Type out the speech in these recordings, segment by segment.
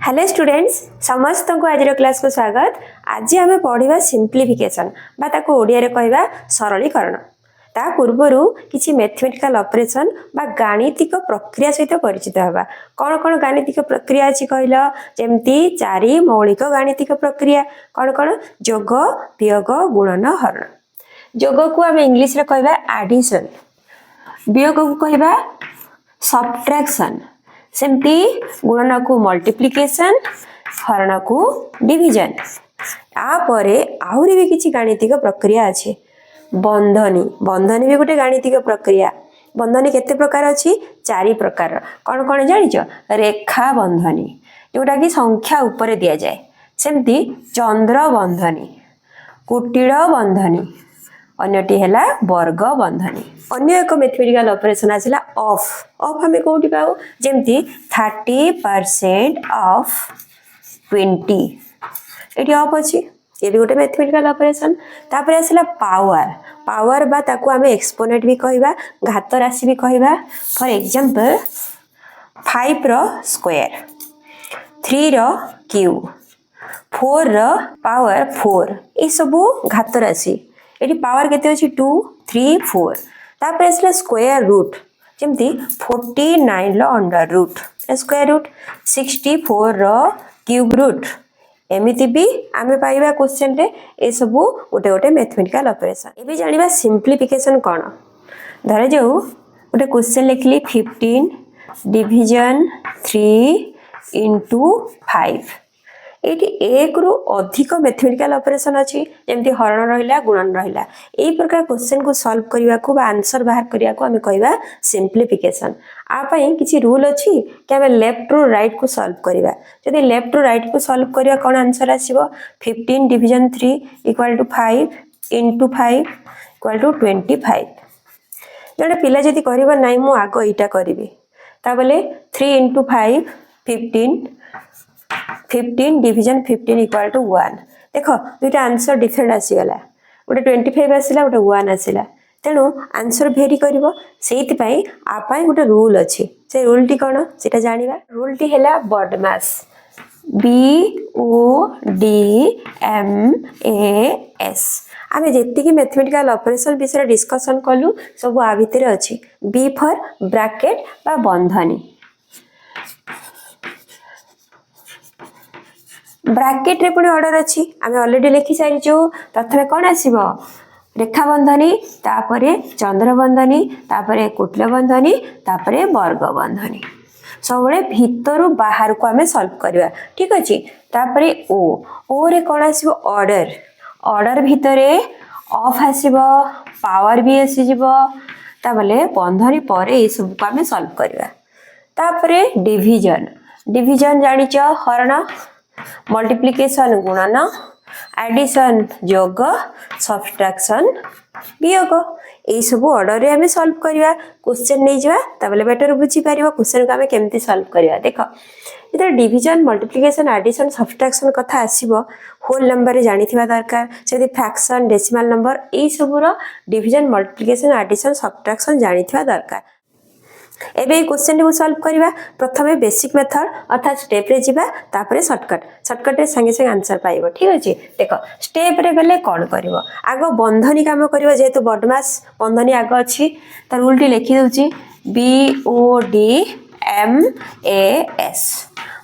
Hello students समस्त को आज क्लास को स्वागत। आज आम पढ़ा सिंप्लिफिकेशन बाको ओडिया रे कहवा सरलीकरण। ता पूर्वर किसी मैथमेटिकल ऑपरेशन बा गाणितिक प्रक्रिया सहित परिचित हवा। कौन कौन गाणितिक प्रक्रिया अच्छी कहल जमती 4 मौलिक गाणितिक प्रक्रिया कौन कौन जोग वियोग गुणन हरण। जोग को आम इंग्लिश रे कहवा एडिशन, वियोग को कहवा सब्ट्रैक्शन, सेमती गुणन को मल्टीप्लिकेशन, हरण को डिविजन। आपर आहरी भी किसी गाणितिक प्रक्रिया अच्छे। बंधनी, बंधनी भी गोटे गाणितिक प्रक्रिया। बंधनी केते प्रकार अच्छी? 4 प्रकार। कौन कौन जानिच? रेखा बंधनी जोटा कि संख्या ऊपर दिया जाए, सेमती चंद्र बंधनी, कुटिल बंधनी, अन्यटी हैला वर्ग बंधनी। अन्य एक मैथमेटिकल ऑपरेशन आसिला ऑफ। ऑफ हमें कोठी पाऊ? जेमती 30% ऑफ 20 एटी ऑफ अछि। ये भी गोटे मैथमेटिकल ऑपरेशन। तापर आसिला पावर। पावर बा ताकू हमें एक्सपोनेंट भी कहबा, घात राशि भी कहबा। फॉर एग्जांपल 5 रो स्क्वायर, 3 रो क्यूब, 4 रो पावर 4, ये सब घात राशि। एटी पावर केते अछि? 2 3 4। तापर आसला स्क्वायर रूट, जेमती 49 रो अंडर रूट स्क्वायर रूट, 64 रो क्यूब रूट। एमिति भी आमे पाइबा क्वेश्चन रे। ए सब गोटे गोटे मैथमेटिकल ऑपरेशन। एबे जानिबा सिंप्लिफिकेशन कोन। धरे जाऊ गोटे क्वेश्चन लिखली 15 डिवीजन 3 into 5। एटी एक रु अधिक मैथमेटिकल ऑपरेशन अच्छी, जमती हरण रहिला गुणन रहिला। एई प्रकार क्वेश्चन को सॉल्व करिया को बा आंसर बाहर करिया को हमें कहबा सिंप्लिफिकेशन। आ पई किछि रूल अछि कि हमें लेफ्ट रु राइट को सॉल्व करिवा। यदि लेफ्ट रु राइट को सॉल्व करिया कोन आंसर आसीबो? 15 division 3 equal to 5 into 5 equal to 25। जड़े पिला जदि करिबा नाही मु आगो एटा करिवि, ता बोले 3 into 5 15 15 डिवीजन 15 इक्वल टू 1। देखो दुईटा आंसर डिफरेंट आसीगला, गोटे 25 आसीला, गोटे 1 आसीला। तेणु आंसर भेरी करिवो। सेति पई आपाई गोटे रूल अछि। से रूल टी कोन सेटा जानिबा। रूल टी हैला बॉडमास, BODMAS। आमे जेति कि मैथमेटिकल ऑपरेशन विषय डिस्कशन कलु सब आ भितरे अछि। बी फॉर ब्रैकेट बा बंधनी। ब्रैकेट रे पुणी ऑर्डर अच्छी, आम ऑलरेडी लिखी सारी। प्रथम कौन आसीबो? रेखा बंधनी, तापरे चंद्र बंधनी, तापरे कुटिल बंधनी, तापरे वर्ग बंधनी। सब भितर बाहर को आमे सॉल्व करवा। ठीक अछि। तापरे ओ रे कौन आसीबो? ऑर्डर। ऑर्डर भितरे ऑफ आसीबो, पावर भी आसीजिबो। ताबले बंधनी परे ए सब को आमे सॉल्व करवा। तापरे डिवीजन। डिवीजन जानिच हरण, मल्टीप्लिकेशन गुणन, एडिशन जोग, सब्ट्रैक्शन वियोग। ए सब ऑर्डर रे हमें सॉल्व करवा। क्वेश्चन नहीं जावा तबले बेटर बुझी पारिबो क्वेश्चन को हमें केमती सॉल्व करवा। देखो इधर डिवीजन मल्टीप्लिकेशन एडिशन सब्ट्रैक्शन कथा आसीबो, होल नंबर रे जानिथिबा दरकार। जदि फ्रैक्शन डेसिमल नंबर ए सब रो डिवीजन मल्टीप्लिकेशन एडिशन सब्ट्रैक्शन जानिथिबा दरकार। एबे क्वेश्चन को सॉल्व करवा। प्रथमे बेसिक मेथड अर्थात स्टेप रे जिबा, तापरे शॉर्टकट। शॉर्टकट रे संगे संगे आंसर पाइबो। ठीक अछि। देखो स्टेप रे गले कोन करिवो? आगो बंधनी काम करिवो, जेहेतु बॉडमास बंधनी आगो अछि त रूल टी लिखि दउची BODMAS।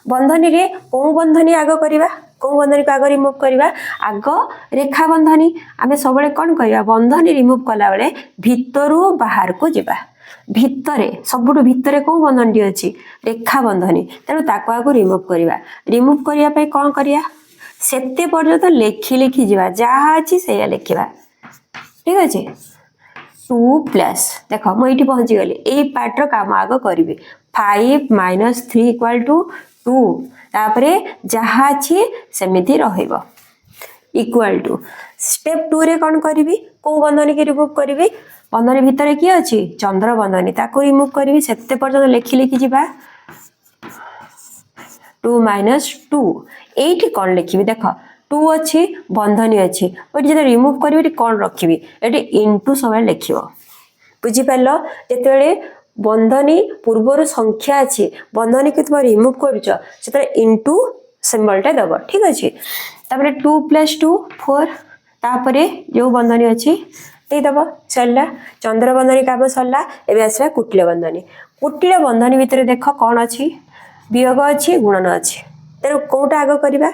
बंधनी रे को बंधनी आगो करिवा? को बंधनी को आगो रिमूव करिवा? आगो रेखा बंधनी। आमे सबले कोन करिवा? बंधनी रिमूव कला बेले भितरु बाहर को जिबा। भितरे सबुठु भितरे को बंधनटी अछि? रेखा बंधनी। तेणु ताको आगो रिमूव करिवा। रिमूव करिया पे कोन करिया? सेते पर्यंत लेखि लेखि जिबा, जहा अछि सेया लेखिबा। ठीक अछि। 2 प्लस देखो मु एठी पहुंची गली। ए पार्ट रो काम आगो करिवि। 5 - 3 इक्वल टू 2। तापरे जहा अछि सेमिति रहिबो इक्वल टू। स्टेप 2 रे कोन करिवि? को बंधनी के रिमूव करिवि? बंधनी भितर किए अछि? चंद्र बंधनी। ताको रिमूव करिवि। सेते पर्यंत लेखि लेखि जिबा। 2 - 2 एठी कोन लिखिबि? देखो 2 अछि, बंधनी अछि। ओटी जदि रिमूव करिवि कोन रखिबि? एटी इनटू समय लिखिबो। बुझी पालो? जेतेबेले बंधनी पूर्वर संख्या अच्छी बंधनी को तुम रिमूव कर इंटू सिंबलटा दब ठीक अच्छे। तापर 2 + 2 4 तापर जो बंधनी अच्छी देदब चलला चंद्र बंधनी काम सरला। एवं आसला कुटिल बंधनी। कुटिल बंधनी भितर देख कौन अच्छी वियोग अच्छी गुणन अच्छी तेणु कौटा आग करवा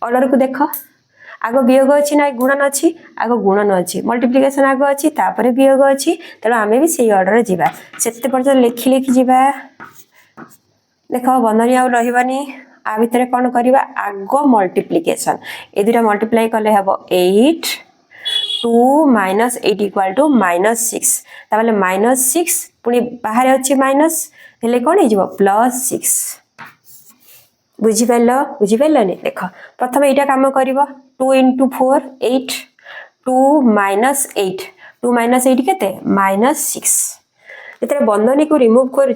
ऑर्डर को देख आग वियोग अच्छी ना गुणन अच्छी आग गुणन अच्छी मल्टीप्लिकेशन आग अच्छी तापर वियोग अच्छी तेणु आम भी से ऑर्डर जावा से पर्यटन लिखि लिखि जावा। देख बंधनी आउ रही आ भितर कौन करवा आग मल्टीप्लिकेशन ए दुटा मल्टीप्लाई कले हम 8 2 - 8 = -6 ताले -6 पुणी बाहर अच्छी माइनस हेले कौन हो +6 बुझिपार देख प्रथम यहाँ कम कर 2 × 4 8 2 - 8 2 - 8 केते -6 जिते बंधनी को रिमूव कर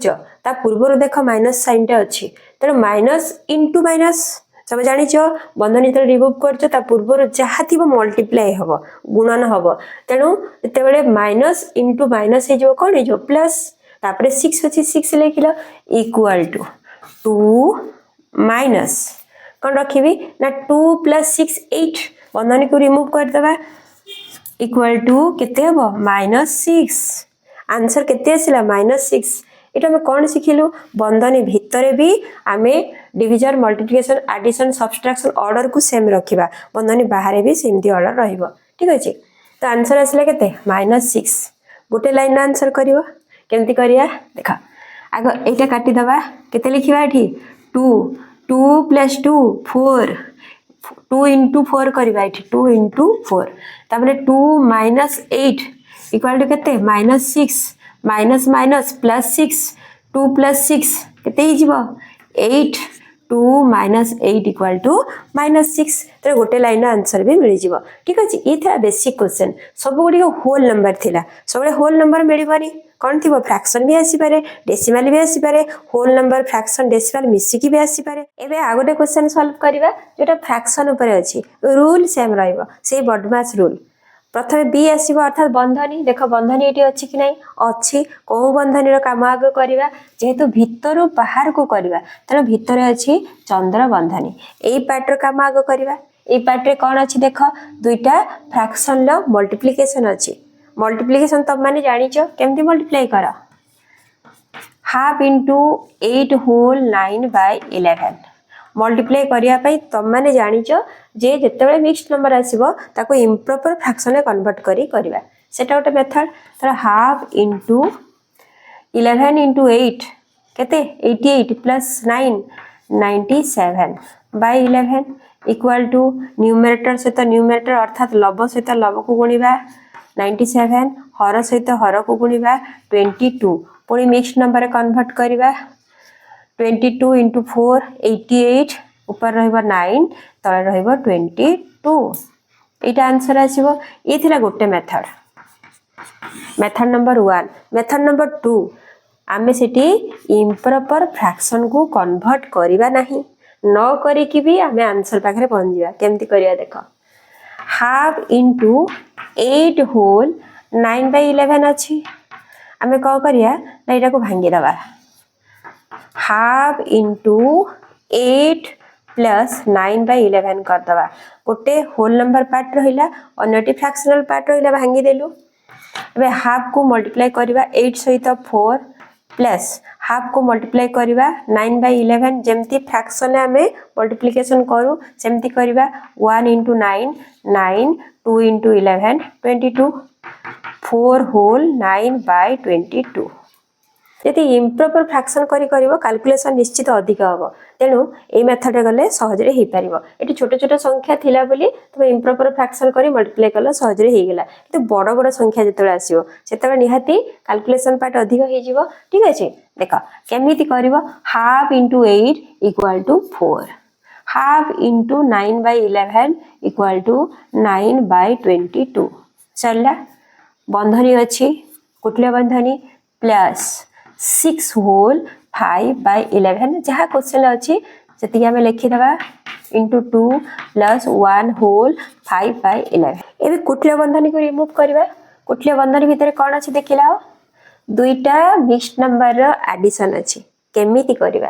पूर्व देख माइनस साइन टे अच्छी तेणु माइनस इंटू माइनस सब जाच बंधनी जो रिमूव कर पूर्व जहाँ थी मल्टीप्लाई हम गुणन हम तेणु जिते माइनस इंटू माइनस हो कौन हो प्लस तापर 6 अच्छी 6 लिखिल इक्वाल टू 2 माइनस कौन रखी ना 2 + 6 8 बंधनी को रिमूव करदे इक्वाल टू केते हम -6 आंसर केते आसला -6। ये आम कौन शिखिलु बंधनी भितर भी आम division multiplication addition subtraction order को सेम रखा बंधनी बाहर भी सेमती ऑर्डर रहिबो ठीक अच्छे। तो आंसर आसला केते -6 गोटे लाइन आंसर करिवो केमती करिया देख आग एटा काटिदबा केते लिखिबा एठी 2 2 + 2 4 2 × 4 करबा एठी 2 × 4 तापर 2 - 8 = केते -6 माइनस माइनस +6 2 + 6 केते ही जीवो 8 2 - 8 = -6 तो गोटे लाइन आंसर भी मिल जीवो ठीक अच्छे। ये था बेसिक क्वेश्चन सब गुड़ी होल नंबर थिला सब होल नंबर मिलबनी कौन थी फ्रैक्शन भी आसीपारे डेसिमाल भी आसीपारे होल नंबर फ्रैक्शन डेसिमाल मिसिकी भी आसीपारे। एबे आ गोटे क्वेश्चन सॉल्व करबा जोटा फ्रैक्शन ऊपर अछि रूल सेम रहइबो से बडमास रूल प्रथम बी आसो अर्थात बंधनी देख बंधनी ये अच्छी कि नहीं अच्छी कौ बंधनी काम आग करवा जेहेतु भितर बाहर को करवा तेना भितर अच्छी चंद्र बंधनी यही पार्टर काम आग करवा ये पार्ट कौन अच्छी देख दुईटा फ्रैक्शन मल्टीप्लिकेशन अच्छी मल्टीप्लिकेशन तुम मैंने जानिच केमती मल्टीप्लाई कर 1/2 × 8 होल 9/11 मल्टीप्लाई करने तुम मैंने जानिच जे जिते मिक्स्ड नंबर आसो ताको इम्प्रॉपर फ्रैक्शन कन्वर्ट करवा सेटा गोटे मेथड तर 1/2 × 11 × 8 केते 88 + 9 97/11 इक्वल टू न्यूमरेटर सहित न्यूमरेटर अर्थात लब सहित लब को गुणा 97 हर सहित हर को गुणा 22 पुणी मिक्स्ड नंबर कन्वर्ट करवा 22 × 4 88 ऊपर रहिबा 9 तले रहिबा 22 एटा आंसर आसीबो। ये थिला गोटे मेथड नंबर 1 मेथड नंबर 2 आमे सेठी इम्प्रॉपर फ्रैक्शन को कन्वर्ट करबा नहीं न करी कि भी आमे आंसर पाखरे पहुंच जावा केमती करिया देख 1/2 × 8 होल 9/11 अच्छी आमे कौ करिया ना एटा को भांगी दबा 1/2 × 8 + 9/11 करदबा गोटे होल नंबर पार्ट रहिला अन्यटी फ्रैक्शनल पार्ट रहिला भांगी देलु एबे हाफ को मल्टीप्लाई करबा 8 सहित 4 प्लस हाफ को मल्टीप्लाई करबा 9/11 जेमती फ्रैक्शन आमे मल्टीप्लिकेशन करू सेमती करबा 1 × 9 9 2 × 11 22 4 होल 9/22 यदि इम्प्रॉपर फ्रैक्शन करिवो कैलकुलेशन निश्चित अधिक हम तेणु ये मेथड गले सहजरे हो पार ये छोट छोट संख्या थिला बोली तुम इम्प्रॉपर फ्रैक्शन कर मल्टीप्लाई कल सहजरे हो गला कि बड़ बड़ संख्या जो आसो से निहाती कैलकुलेशन पार्ट अधिक हो ठीक अच्छे। देख केमिति कर 1/2 × 8 = 4 1/2 × 9/11 = 9/22 चलला बंधनी अच्छी कुटिल बंधनी प्लस 6 होल 5/11 जहाँ क्वेश्चन अच्छी जी आम लिखिदबा इंटू 2 + 1 होल 5/11 एवं कुटिल बंधनी को रिमूव करवा कुटिल बंधनी भितर कौन अच्छी देखिला दुईटा मिक्स्ड नंबर रो एडिशन अछि केमिति करबा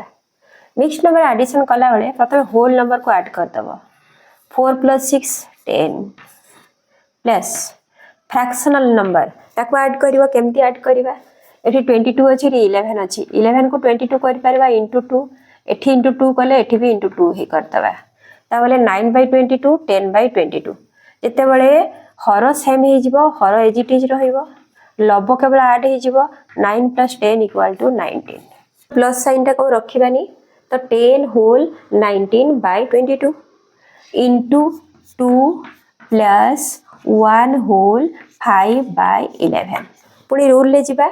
मिक्स्ड नंबर एडिशन कला बेले प्रथम होल नंबर को ऐड कर दबो 4 + 6 10 प्लस फ्रैक्शनल नंबर ताको ऐड करिवो केमिति ऐड करबा एठी 22 अछि रे 11 अछि 11 को 22 कर परबा * 2 एठी * 2 कले एठी भी * 2 ही करतबा ता बोले 9/22 10/22 जते बेले हर सेम हे जिवो हर एज इट इज रहिवो लब केवल ऐड हे जिवो 9 + 10 = 19 प्लस साइन टा को रखिबानी तो 10 होल 19/22 into 2 plus 1 whole 5/11 पुणी रूल ले जिबा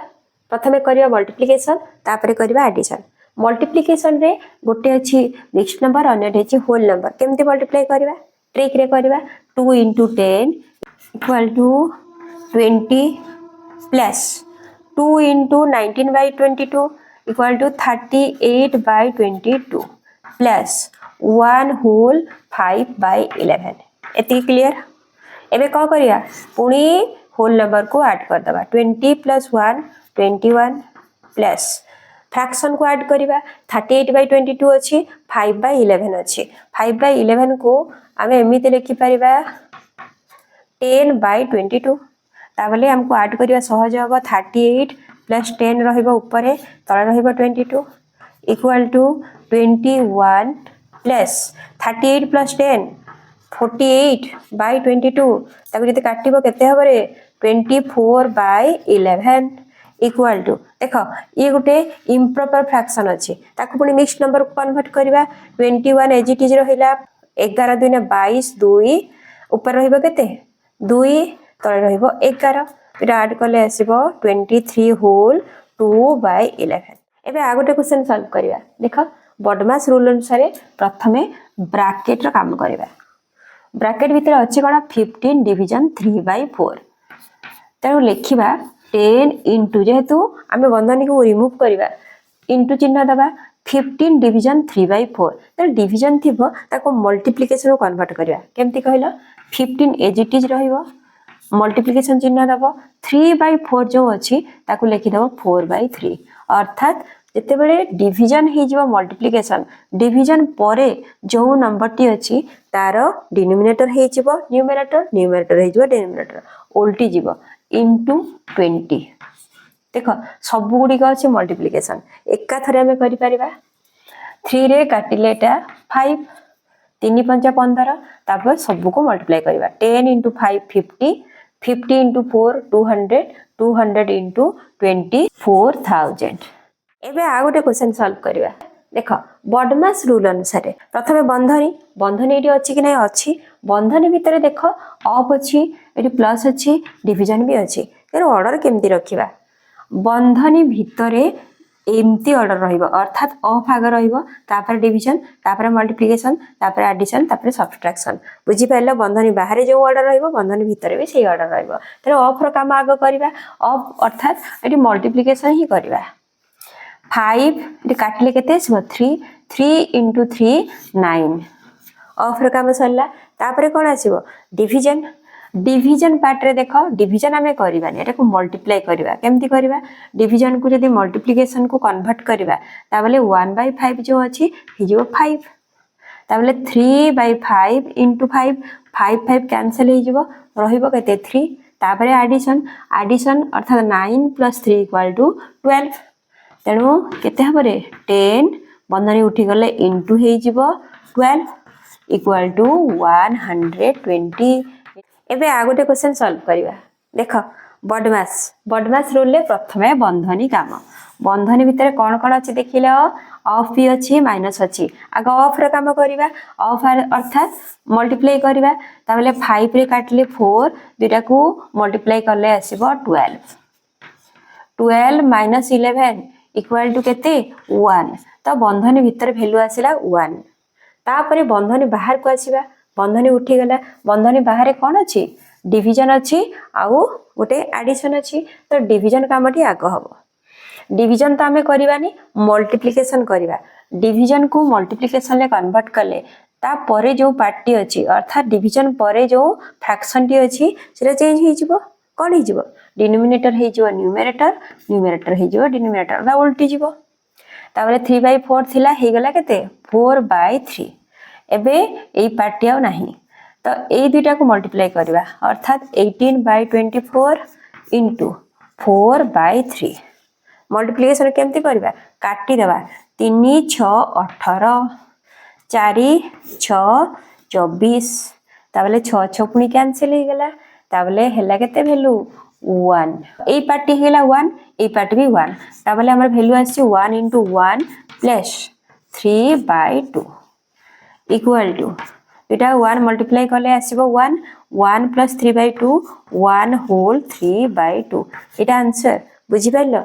प्रथमे करिया मल्टीप्लिकेशन तापरे करिया एडिशन मल्टीप्लिकेशन रे गोटे अछि मिक्स्ड नंबर अन्यटे अछि होल नंबर केमते मल्टीप्लाई करिवा ट्रिक रे करिवा 2 * 10 = 20 plus 2 * 19/22 = 38/22 plus 1 whole 5/11 एति क्लियर एबे का करिया पुणी होल नंबर को ऐड कर दबा 20 + 1 21 प्लस फ्रैक्शन को ऐड करिवा 38/22 अछि 5/11 अछि 5/11 को आमे एमिते लिखि परिबा 10/22 ताबले हमको ऐड करिवा सहज होबो 38 + 10 रहिबो ऊपरे तळे रहिबो 22 = 21 प्लस 38 + 10 48/22 ताको जति काटिबो केते हबरे 24/11 इक्वल टू देखो ये गोटे इम्प्रॉपर फ्रैक्शन अछि ताको पुनी मिक्स्ड नंबर को कन्वर्ट करबा 21 एज इट इज रहिला 11 * 2 = 22 2 ऊपर रहिबो केते 2 तळे रहिबो 11 एटा ऐड करले आसीबो 23 होल 2/11 एबे आ गोटे क्वेश्चन सॉल्व करबा देखो बॉडमास रूल अनुसार प्रथमे ब्रैकेट रो काम करबा ब्रैकेट भीतर अछि कोन 15 डिवीजन 3/4 तेणु लिखिबा 10 इंटू जेहेतु आमे बंधनी को रिमूव करबा इंटू चिन्ह दबा 15 डिवीजन 3/4 त डिवीजन थिबो ताको मल्टीप्लिकेशन को कन्वर्ट करबा केमति कहलो 15 एज इट इज रहिबो मल्टीप्लिकेशन चिन्ह दबो 3/4 जो अछि ताको लिखि दबो 4/3 अर्थात जते बेले डिवीजन हे जिवो मल्टीप्लिकेशन डिवीजन परे जो नंबर टी अछि तारो डिनोमिनेटर हे जिवो न्यूमरेटर न्यूमरेटर हे जिवो डिनोमिनेटर उल्टी जिवो into 20 देखो सब गुडी का अछि मल्टीप्लिकेशन एका थरे हमें करि परिबा 3 रे काटिलेटा 5 3 * 5 = 15 तापर सब को मल्टीप्लाई करबा 10 * 5 50 50 * 4 200 200 * 24000 एबे आ गोटे क्वेश्चन सॉल्व करबा देखो बॉडमास रूल अनुसार प्रथमे बंधनी एटी अछि कि नै अछि बंधनी भितर देखो ऑफ अछि एटी प्लस अछि डिवीजन भी अछि तेर ऑर्डर केमति रखिबा बंधनी भितरे एमती ऑर्डर रहिबो अर्थात ऑफ आगे रहिबो तापर डिवीजन तापर मल्टीप्लिकेशन तापर एडिशन तापर सब्ट्रैक्शन बुझी पाइलो बंधनी बाहर जो ऑर्डर रहिबो बंधनी भितरे भी सेही ऑर्डर रहिबो तेर ऑफ रो काम आगे करबा ऑफ अर्थात एटी मल्टीप्लिकेशन ही करबा 5 एटी काटले केते 3 3 * 3 9 ऑफ रो काम सरला तापर कोन आसीबो डिवीजन डिवीजन पार्ट रे देखो डिवीजन हमें करबानी एटा को मल्टीप्लाई करबा केमति करबा डिवीजन को यदि मल्टीप्लिकेशन को कन्वर्ट करबा ताबले 1/5 जो अछि हिजो 5 ताबले 3/5 * 5 5 5 कैंसिल हे जिवो रहिबो केते 3 तापरे एडिशन अर्थात 9 + 3 = 12 तेनु केते हबरे 10 बंधनी उठी गले इनटू हे जिवो 12 = 120 एबे आ गोटे क्वेश्चन सॉल्व करबा देखो बॉडमास रूल ले प्रथमे बंधनी काम बंधनी भितर कोन कोन अछि देखिलो ऑफ भी अछि माइनस अछि आगे ऑफ रे काम करबा ऑफ अर्थात मल्टीप्लाई करबा ताबले 5 रे काटले 4 दुटा को मल्टीप्लाई करले आसीबो 12 12 - 11 = केते 1 तो बंधनी भितर वैल्यू आसीला 1 तापरे बंधनी बाहर को आसीबा बंधनी उठी गला बंधनी बाहर कोन अछि डिवीजन अछि आउ गोटे एडिशन अछि तो डिवीजन कामटी आग हबो डिवीजन तो हमें करबानी मल्टीप्लिकेशन करबा डिवीजन को मल्टीप्लिकेशन ले कन्वर्ट करले ता परे जो पार्टी अछि अर्थात डिवीजन परे जो फ्रैक्शन टी अछि सेटा चेंज हे जिवो कौन हो डिनोमिनेटर हो न्यूमरेटर न्यूमरेटर हो डिनोमिनेटर उल्टी जीव तापर 3/4 थिला हे गला केते 4/3 एबे एई पार्टी आ नाही तो ए दुईटा को मल्टीप्लाई करवा अर्थात 18/24 इंटू 4/3 मल्टीप्लिकेशन केमती करवा काटी देवा 3 6 18 4 6 24 ताबले 6 6 पुनी कैंसिल हो गला ताबले हैला केते वैल्यू 1 ए पार्टी हेला 1 ए पार्टी भी 1 ताबले हमर वैल्यू आसी 1 into 1 plus 3/2 इक्वल टू इटा 1 मल्टीप्लाई करले आसीबो 1 1 plus 3/2 1 whole 3/2 इटा आंसर बुझी पाइलो।